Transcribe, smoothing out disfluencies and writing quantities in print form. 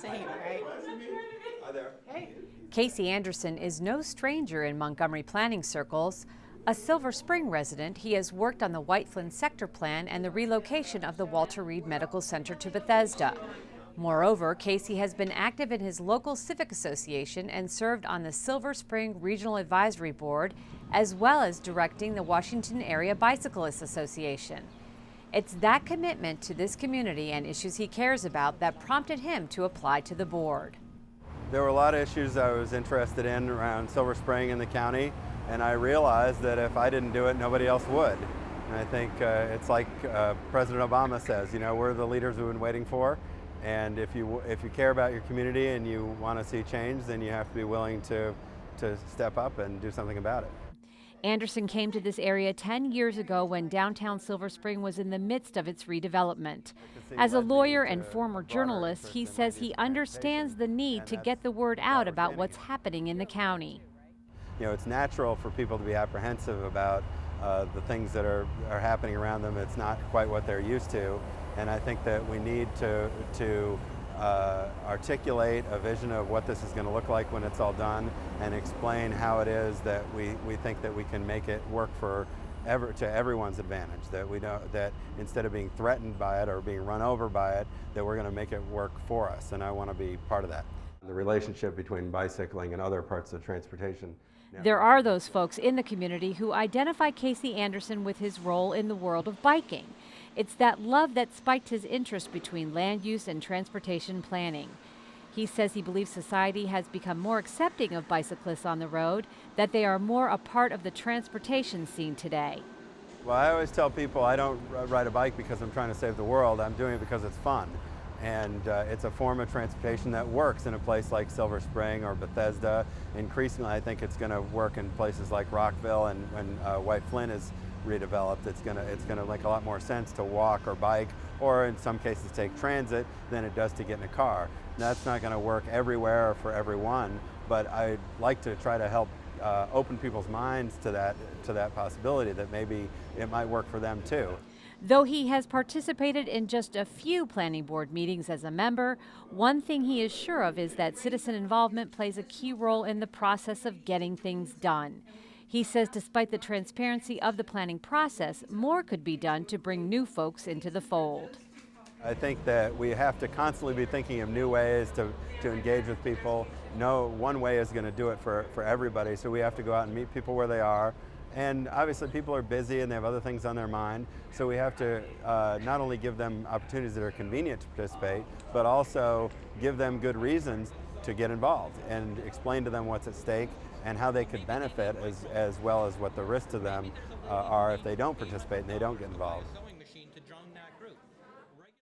Same, right? Hi there. Hey. Casey Anderson is no stranger in Montgomery planning circles. A Silver Spring resident, he has worked on the White Flint sector plan and the relocation of the Walter Reed Medical Center to Bethesda. Moreover, Casey has been active in his local civic association and served on the Silver Spring Regional Advisory Board, as well as directing the Washington Area Bicyclists Association. It's that commitment to this community and issues he cares about that prompted him to apply to the board. There were a lot of issues I was interested in around Silver Spring and the county, and I realized that if I didn't do it, nobody else would. And I think it's like President Obama says, you know, we're the leaders we've been waiting for, and if you care about your community and you want to see change, then you have to be willing to step up and do something about it. Anderson came to this area 10 years ago when downtown Silver Spring was in the midst of its redevelopment. As a lawyer and former journalist, he says he understands the need to get the word out about what's happening in the county. You know, it's natural for people to be apprehensive about the things that are happening around them. It's not quite what they're used to, and I think that we need to articulate a vision of what this is going to look like when it's all done, and explain how it is that we think that we can make it work to everyone's advantage. That we know that instead of being threatened by it or being run over by it, that we're going to make it work for us, and I want to be part of that. The relationship between bicycling and other parts of transportation. There are those folks in the community who identify Casey Anderson with his role in the world of biking. It's that love that spiked his interest between land use and transportation planning. He says he believes society has become more accepting of bicyclists on the road, that they are more a part of the transportation scene today. Well, I always tell people I don't ride a bike because I'm trying to save the world. I'm doing it because it's fun. And it's a form of transportation that works in a place like Silver Spring or Bethesda. Increasingly, I think it's going to work in places like Rockville, and when White Flint is redeveloped, it's going to make a lot more sense to walk or bike, or in some cases take transit, than it does to get in a car. That's not going to work everywhere or for everyone, but I'd like to try to help open people's minds to that possibility, that maybe it might work for them too. Though he has participated in just a few planning board meetings as a member, one thing he is sure of is that citizen involvement plays a key role in the process of getting things done. He says despite the transparency of the planning process, more could be done to bring new folks into the fold. I think that we have to constantly be thinking of new ways to engage with people. No one way is going to do it for everybody, so we have to go out and meet people where they are. And obviously people are busy and they have other things on their mind, so we have to not only give them opportunities that are convenient to participate, but also give them good reasons to get involved and explain to them what's at stake and how they could benefit, as well as what the risks to them are if they don't participate and they don't get involved.